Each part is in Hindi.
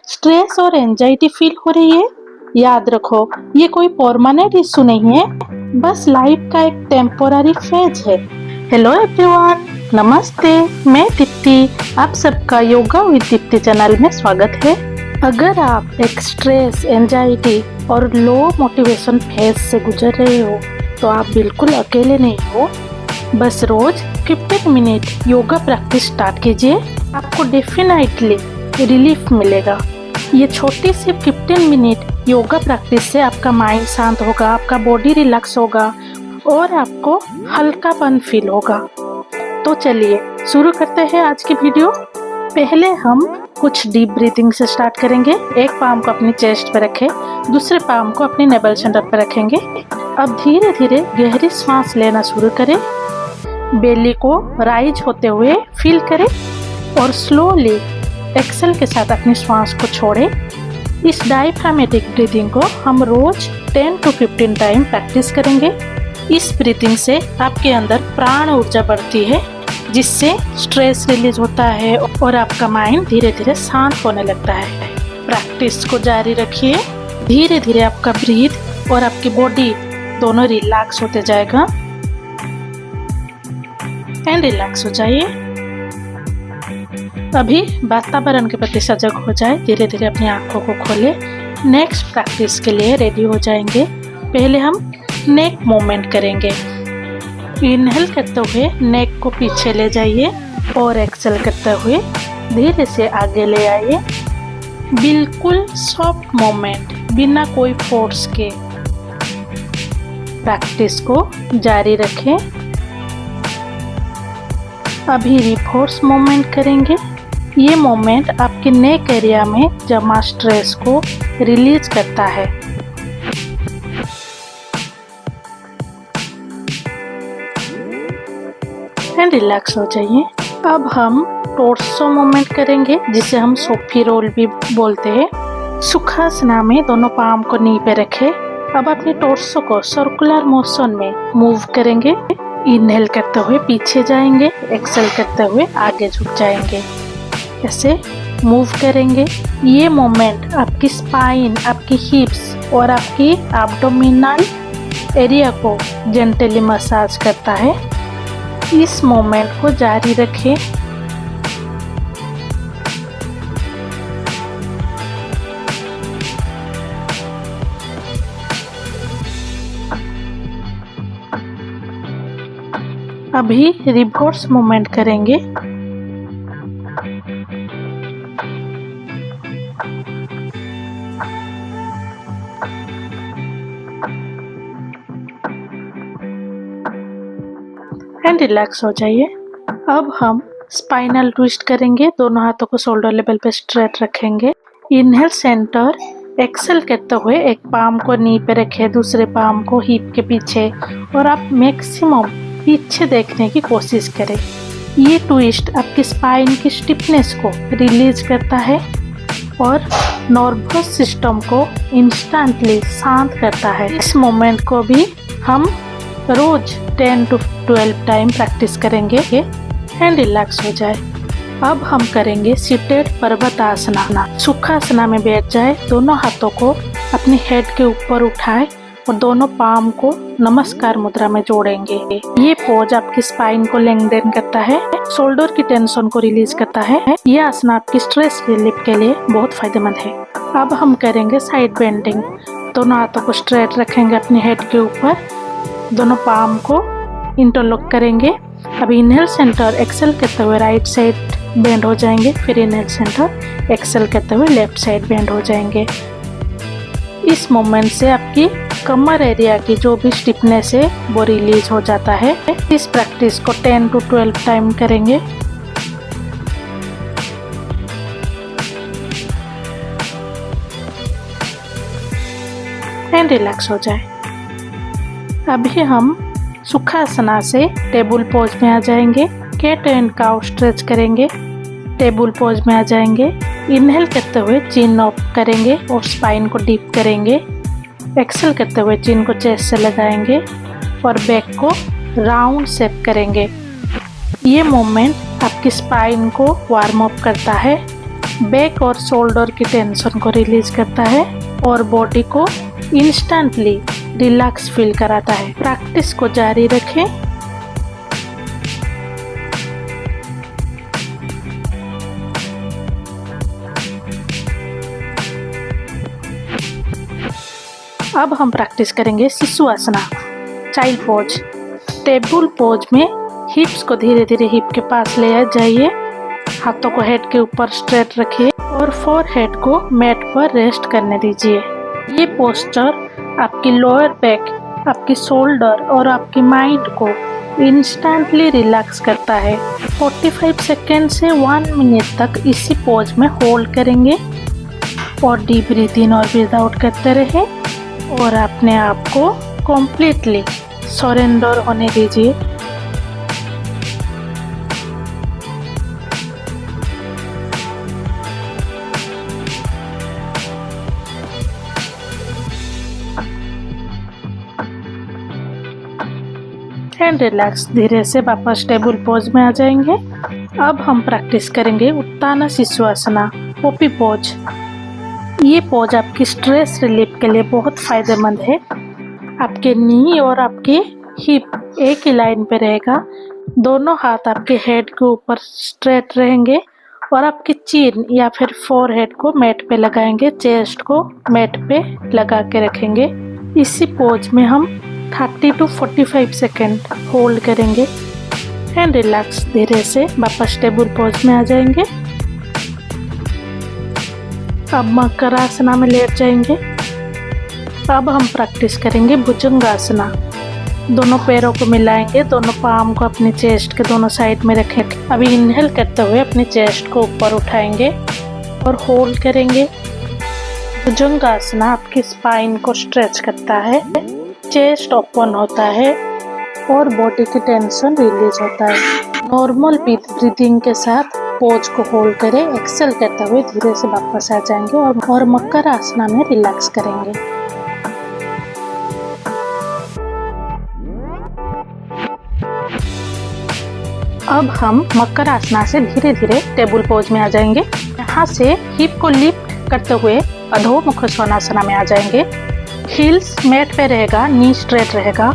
स्ट्रेस और एंजाइटी फील हो रही है? याद रखो, ये कोई परमानेंट इशू नहीं है, बस लाइफ का एक टेम्पोररी फेज है। हेलो एवरीवन, नमस्ते, मैं दीप्ति। आप सबका योगा विद दीप्ति चैनल में स्वागत है। अगर आप एक स्ट्रेस, एंजाइटी और लो मोटिवेशन फेज से गुजर रहे हो तो आप बिल्कुल अकेले नहीं हो। बस रोज 15 मिनट योगा प्रैक्टिस स्टार्ट कीजिए, आपको डेफिनेटली रिलीफ मिलेगा। ये छोटी सी 15 मिनट योगा प्रैक्टिस से आपका माइंड शांत होगा, आपका बॉडी रिलैक्स होगा और आपको हल्कापन फील होगा। तो चलिए शुरू करते हैं आज की वीडियो। पहले हम कुछ डीप ब्रीथिंग से स्टार्ट करेंगे। एक पाम को अपनी चेस्ट पर रखें, दूसरे पाम को अपनी नेवल सेंटर पर रखेंगे। अब धीरे धीरे गहरी सांस लेना शुरू करें। बेली को राइज होते हुए फील करें और स्लोली एक्सेल के साथ अपनी श्वास को छोड़ें। इस डायफ्रामेटिक ब्रीथिंग को हम रोज 10 to 15 टाइम प्रैक्टिस करेंगे। इस ब्रीथिंग से आपके अंदर प्राण ऊर्जा बढ़ती है, जिससे स्ट्रेस रिलीज होता है और आपका माइंड धीरे धीरे शांत होने लगता है। प्रैक्टिस को जारी रखिए। धीरे धीरे आपका ब्रीथ और आपकी बॉडी दोनों रिलैक्स होते जाएगा। एंड रिलैक्स हो जाइए। अभी वातावरण के प्रति सजग हो जाए। धीरे धीरे अपनी आंखों को खोले। नेक्स्ट प्रैक्टिस के लिए रेडी हो जाएंगे। पहले हम नेक मूवमेंट करेंगे। इनहेल करते हुए नेक को पीछे ले जाइए और एक्सेल करते हुए धीरे से आगे ले आइए। बिल्कुल सॉफ्ट मूवमेंट, बिना कोई फोर्स के प्रैक्टिस को जारी रखें। अभी रिवर्स मूवमेंट करेंगे। ये मूवमेंट आपके नेक एरिया में जमा स्ट्रेस को रिलीज करता है। एंड रिलैक्स हो जाइए। अब हम टोर्सो मूवमेंट करेंगे, जिसे हम सोफी रोल भी बोलते हैं। सुखासना में दोनों पाम को नी पे रखें। अब अपने टोर्सो को सर्कुलर मोशन में मूव करेंगे। इनहेल करते हुए पीछे जाएंगे, एक्सेल करते हुए आगे झुक जाएंगे। ऐसे मूव करेंगे। ये मूवमेंट आपकी स्पाइन, आपकी हिप्स और आपकी एब्डोमिनल एरिया को जेंटली मसाज करता है। इस मूवमेंट को जारी रखें। अभी रिवर्स मूवमेंट करेंगे। एंड रिलैक्स हो जाइए। अब हम स्पाइनल ट्विस्ट करेंगे। दोनों हाथों को शोल्डर लेवल पे स्ट्रेट रखेंगे। इनहेल सेंटर, एक्सेल करते हुए एक पाम को नी पे रखें, दूसरे पाम को हिप के पीछे और आप मैक्सिमम पीछे देखने की कोशिश करें। ये ट्विस्ट आपकी स्पाइन की स्टिफनेस को रिलीज करता है और नर्वस सिस्टम को इंस्टेंटली शांत करता है। इस मोमेंट को भी हम रोज 10 to 12 टाइम प्रैक्टिस करेंगे। एंड रिलैक्स हो जाए। अब हम करेंगे सीटेड पर्वतासना। सुखासना में बैठ जाए। दोनों हाथों को अपने हेड के ऊपर उठाए और दोनों पाम को नमस्कार मुद्रा में जोड़ेंगे। ये पोज आपकी स्पाइन को लेंथन करता है, शोल्डर की टेंशन को रिलीज करता है। ये आसन आपकी स्ट्रेस रिलीफ के लिए बहुत फायदेमंद है। अब हम करेंगे साइड बेंडिंग। दोनों हाथों को स्ट्रेट रखेंगे अपने हेड के ऊपर। दोनों पाम को इंटरलॉक करेंगे। अब इनहेल सेंटर, एक्सेल करते हुए राइट साइड बेंड हो जाएंगे। फिर इनहेल सेंटर, एक्सेल करते हुए लेफ्ट साइड बेंड हो जाएंगे। इस मोमेंट से आपकी कमर एरिया की जो भी स्टिफनेस है वो रिलीज हो जाता है। इस प्रैक्टिस को 10 to 12 टाइम करेंगे। एंड रिलैक्स हो जाए। अभी हम सुखासना से टेबल पोज में आ जाएंगे। कैट एंड काउ स्ट्रेच करेंगे। टेबल पोज में आ जाएंगे। इनहेल करते हुए चिन अप करेंगे और स्पाइन को डीप करेंगे। एक्सेल करते हुए चिन को चेस्ट से लगाएंगे और बैक को राउंड शेप करेंगे। ये मूवमेंट आपकी स्पाइन को वार्म अप करता है बैक और शोल्डर की टेंशन को रिलीज करता है और बॉडी को इंस्टेंटली रिलैक्स फील कराता है। प्रैक्टिस को जारी रखें। अब हम प्रैक्टिस करेंगे शिशु आसना, चाइल्ड पोज। टेबल पोज में हिप्स को धीरे धीरे हिप के पास ले जाइए, हाथों को हेड के ऊपर स्ट्रेट रखिए और फोरहेड को मैट पर रेस्ट करने दीजिए। ये पोस्चर आपकी लोअर बैक, आपकी शोल्डर और आपकी माइंड को इंस्टेंटली रिलैक्स करता है। 45 सेकेंड से 1 मिनट तक इसी पोज में होल्ड करेंगे और डीप ब्रीथ इन और ब्रीथ आउट करते रहे और अपने आप को कम्प्लीटली सरेंडर होने दीजिए। And relax. धीरे से वापस टेबल पोज में आ जाएंगे। अब हम प्रैक्टिस करेंगे उत्ताना शिशुआसना, ओपी पोज। ये पोज आपकी स्ट्रेस रिलीफ के लिए बहुत फायदेमंद है। आपके नी और आपके हिप एक ही लाइन पे रहेगा, दोनों हाथ आपके हेड के ऊपर स्ट्रेट रहेंगे और आपकी चीन या फिर फोरहेड को मैट पे लगाएंगे, चेस्ट को मैट पे लगा के रखेंगे। इसी पोज में हम 30 to 45 सेकेंड होल्ड करेंगे एंड रिलैक्स। धीरे से वापस टेबल पोज में आ जाएंगे। अब मकरासना में लेट जाएंगे। अब हम प्रैक्टिस करेंगे भुजंगासना। दोनों पैरों को मिलाएंगे, दोनों पाम को अपने चेस्ट के दोनों साइड में रखेंगे। अभी इनहेल करते हुए अपने चेस्ट को ऊपर उठाएंगे और होल्ड करेंगे। भुजंगासना आपकी स्पाइन को स्ट्रेच करता है, चेस्ट ओपन होता है और बॉडी की टेंशन रिलीज होता है। नॉर्मल ब्रीदिंग के साथ पोज को होल्ड करें। एक्सेल करते हुए धीरे से वापस आ जाएंगे और मकर आसना में रिलैक्स करेंगे। अब हम मकर आसना से धीरे धीरे टेबल पोज में आ जाएंगे। यहाँ से हिप को लिफ्ट करते हुए अधोमुख स्वनासना में आ जाएंगे। हील्स मैट पे रहेगा, नी स्ट्रेट रहेगा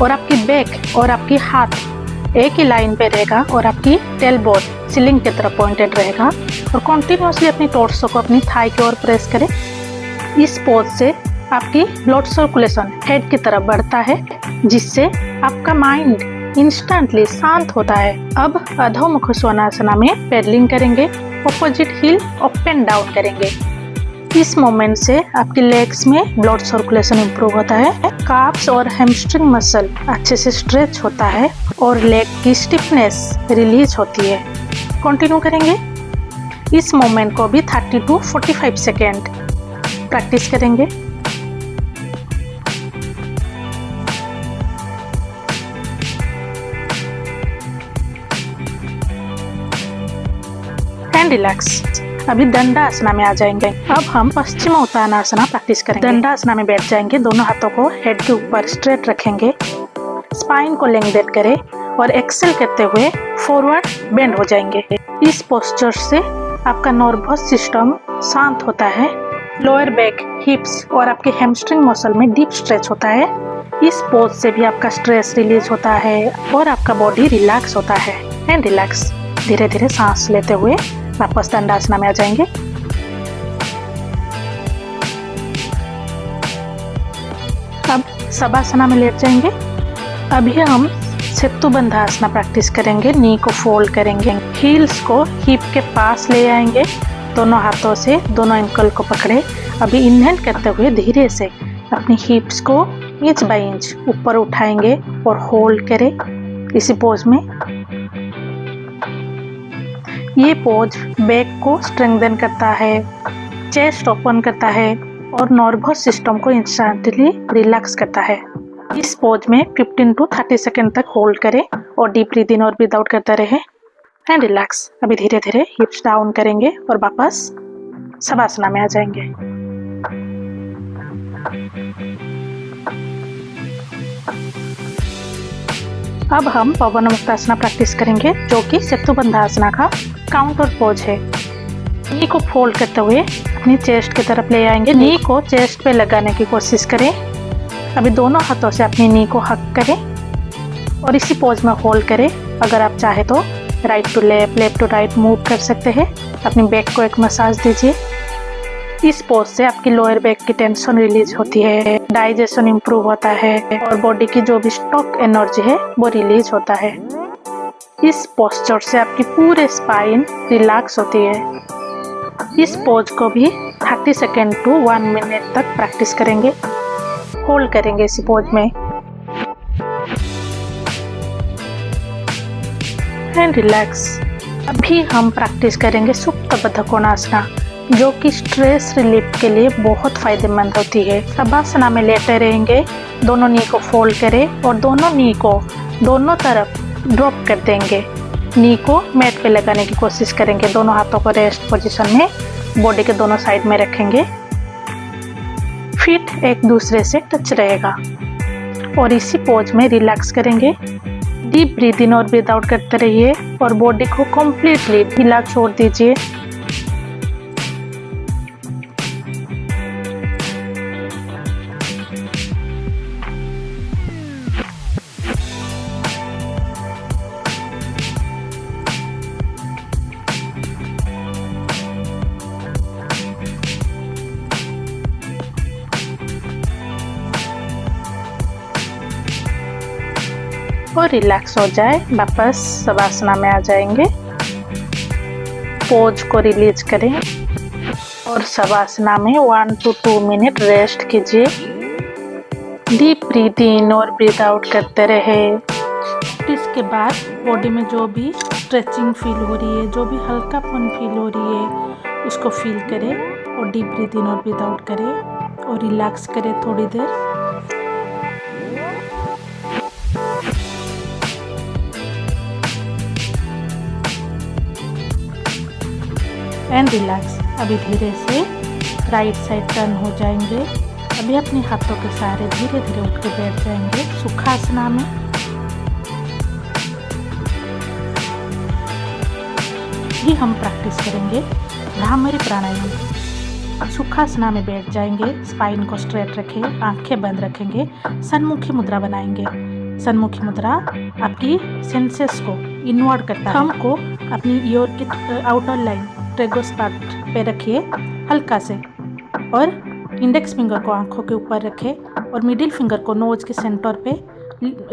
और आपकी बैक और आपकी हाथ एक ही लाइन पे रहेगा और आपकी टेल बोन सीलिंग की तरफ पॉइंटेड रहेगा और कंटिन्यूअसली अपनी टोर्सो को अपनी थाई की ओर प्रेस करें। इस पोज से आपकी ब्लड सर्कुलेशन हेड की तरफ बढ़ता है, जिससे आपका माइंड इंस्टेंटली शांत होता है। अब अधोमुख स्वनासना में पेडलिंग करेंगे, opposite heel up and down करेंगे। इस मोमेंट से आपकी लेग्स में ब्लड सर्कुलेशन इंप्रूव होता है, काफ्स और हैमस्ट्रिंग मसल अच्छे से स्ट्रेच होता है और लेग की स्टिफनेस रिलीज होती है। कंटिन्यू करेंगे। इस मोमेंट को भी 30 to 45 सेकेंड प्रैक्टिस करेंगे। And relax. अभी दंडासना में आ जाएंगे। अब हम पश्चिमोत्तानासना प्रैक्टिस करेंगे। दंडासना में बैठ जाएंगे, दोनों हाथों को हेड के ऊपर स्ट्रेट रखेंगे, स्पाइन को लेंग्थेन करें और एक्सेल करते हुए फॉरवर्ड बेंड हो जाएंगे। इस पोस्चर से आपका नर्वस सिस्टम शांत होता है, लोअर बैक, हिप्स और आपके हैमस्ट्रिंग मसल में डीप स्ट्रेच होता है। इस पोज से भी आपका स्ट्रेस रिलीज होता है और आपका बॉडी रिलैक्स होता है। And relax. धीरे धीरे सांस लेते हुए वापस दंडासना में आ जाएंगे। अब शवासना में लेट जाएंगे। अभी हम सेतुबंधासना प्रैक्टिस करेंगे। नी को फोल्ड करेंगे, हील्स को हिप के पास ले आएंगे, दोनों हाथों से दोनों एंकल को पकड़े। अभी इनहेल करते हुए धीरे से अपनी हिप्स को इंच बाय इंच ऊपर उठाएंगे और होल्ड करें इसी पोज में। ये पोज बैक को स्ट्रेंथन करता है, चेस्ट ओपन करता है और नर्वस सिस्टम को इंस्टेंटली रिलैक्स करता है। इस पोज में 15 to 30 सेकेंड तक होल्ड करें और डीप ब्रीथ इन और ब्रीथ आउट करते रहे एंड रिलैक्स। अभी धीरे धीरे हिप्स डाउन करेंगे और वापस शवासना में आ जाएंगे। अब हम पवन मुक्तासना प्रैक्टिस करेंगे, जो कि सेतुबंधासना का काउंटर पोज है। नी को फोल्ड करते हुए अपनी चेस्ट की तरफ ले आएंगे। नी को चेस्ट पे लगाने की कोशिश करें। अभी दोनों हाथों से अपनी नी को हक करें और इसी पोज में होल्ड करें। अगर आप चाहे तो right to left, left to right move कर सकते हैं। अपनी बैक को एक मसाज दीजिए। इस पोज से आपकी लोअर बैक की टेंशन रिलीज होती है, डाइजेशन इंप्रूव होता है और बॉडी की जो भी स्टॉक एनर्जी है वो रिलीज होता है। इस पोस्चर से आपकी पूरे स्पाइन रिलैक्स होती है। इस पोज को भी 30 सेकेंड टू 1 मिनट तक प्रैक्टिस करेंगे। होल्ड करेंगे इसी पोज में एंड रिलैक्स। अभी हम प्रैक्टिस करेंगे सुप्त बद्ध कोणासना, जो कि स्ट्रेस रिलीफ के लिए बहुत फायदेमंद होती है। शवासना में लेटे रहेंगे, दोनों नी को फोल्ड करें और दोनों नी को दोनों तरफ ड्रॉप कर देंगे। नी को मैट पे लगाने की कोशिश करेंगे। दोनों हाथों को रेस्ट पोजीशन में बॉडी के दोनों साइड में रखेंगे। फीट एक दूसरे से टच रहेगा और इसी पोज में रिलैक्स करेंगे। डीप ब्रीथ इन और ब्रीथ आउट करते रहिए और बॉडी को कंप्लीटली ढीला छोड़ दीजिए। और रिलैक्स हो जाए, वापस शवासना में आ जाएंगे। पोज को रिलीज करें और शवासना में 1 to 2 मिनट रेस्ट कीजिए। डीप ब्रीथ इन और ब्रीथ आउट करते रहे। इसके बाद बॉडी में जो भी स्ट्रेचिंग फील हो रही है, जो भी हल्कापन फील हो रही है, उसको फील करें और डीप ब्रीथ इन और ब्रीथ आउट करें और रिलैक्स करें थोड़ी देर। And relax. अभी धीरे से राइट साइड टर्न हो जाएंगे। अभी अपने हाथों के सहारे धीरे धीरे उठ के बैठ जाएंगे सुखासना में। ये हम प्रैक्टिस करेंगे भ्रामरी प्राणायाम। सुखासना में बैठ जाएंगे, स्पाइन को स्ट्रेट रखें, आंखें बंद रखेंगे, सन्मुखी मुद्रा बनाएंगे। सन्मुखी मुद्रा आपकी सेंसेस को इनवर्ट करता है। थंब को अपनी ईयर की आउटर लाइन ट्रेगोस पार्ट पे रखिए हल्का से और इंडेक्स फिंगर को आंखों के ऊपर रखें और मिडिल फिंगर को नोज के सेंटर पे,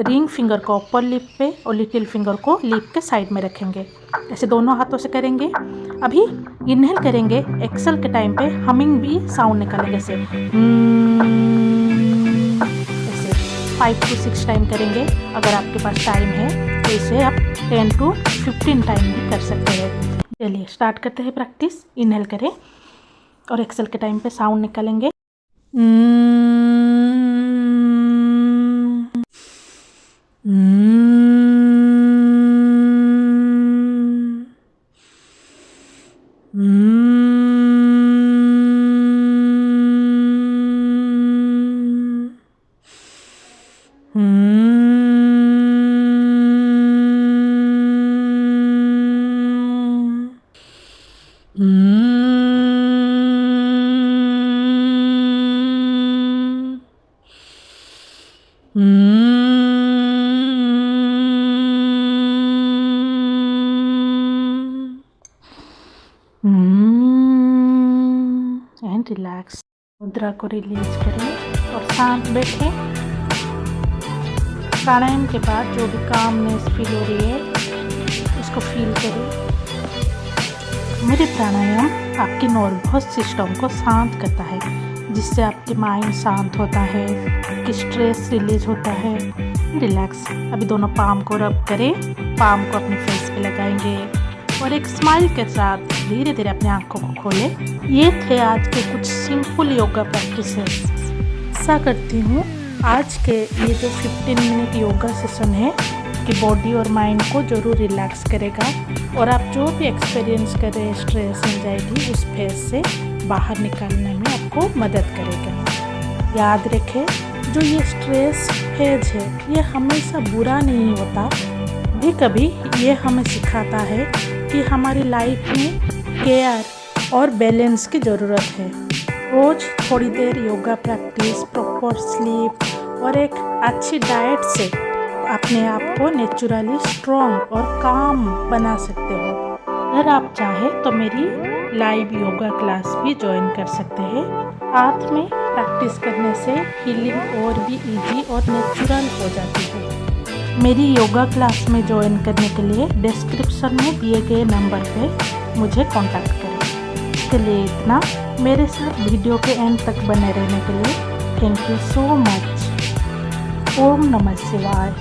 रिंग फिंगर को अपर लिप पे और लिटिल फिंगर को लिप के साइड में रखेंगे। ऐसे दोनों हाथों से करेंगे। अभी इनहेल करेंगे, एक्सेल के टाइम पे हमिंग भी साउंड निकालेंगे ऐसे 5 to 6 टाइम करेंगे। अगर आपके पास टाइम है तो इसे आप 10 to 15 टाइम भी कर सकते हैं। चलिए स्टार्ट करते हैं प्रैक्टिस। इनहेल करें और एक्सेल के टाइम पे साउंड निकालेंगे। And relax. मुद्रा को रिलीज करें और शांत बैठें। प्राणायाम के बाद जो भी कामनेस फील हो रही है उसको फील करें। मेरे प्राणायाम आपके नर्वस सिस्टम को शांत करता है, जिससे आपके माइंड शांत होता है, आपकी स्ट्रेस रिलीज होता है। रिलैक्स। अभी दोनों पाम को रब करें, पाम को अपने फेस पे लगाएंगे और एक स्माइल के साथ धीरे धीरे अपनी आंखों को खोलें। ये थे आज के कुछ सिंपल योगा प्रैक्टिसेस। ऐसा करती हूँ आज के ये जो 15 मिनट योगा सेशन है कि बॉडी और माइंड को ज़रूर रिलैक्स करेगा और आप जो भी एक्सपीरियंस कर रहे हैं स्ट्रेस एंजाइटी, उस फेज से बाहर निकालने में आपको मदद करेगा। याद रखें, जो ये स्ट्रेस फेज है ये हमेशा बुरा नहीं होता। कभी कभी ये हमें सिखाता है कि हमारी लाइफ में केयर और बैलेंस की ज़रूरत है। रोज़ थोड़ी देर योगा प्रैक्टिस, प्रॉपर स्लीप और एक अच्छी डाइट से अपने आप को नेचुरली स्ट्रॉन्ग और काम बना सकते हो। अगर आप चाहें तो मेरी लाइव योगा क्लास भी ज्वाइन कर सकते हैं। साथ में प्रैक्टिस करने से हीलिंग और भी इजी और नेचुरल हो जाती है। मेरी योगा क्लास में ज्वाइन करने के लिए डिस्क्रिप्शन में दिए गए नंबर पे मुझे कांटेक्ट करें। इसके लिए इतना। मेरे साथ वीडियो के एंड तक बने रहने के लिए थैंक यू सो मच। ओम नमः शिवाय।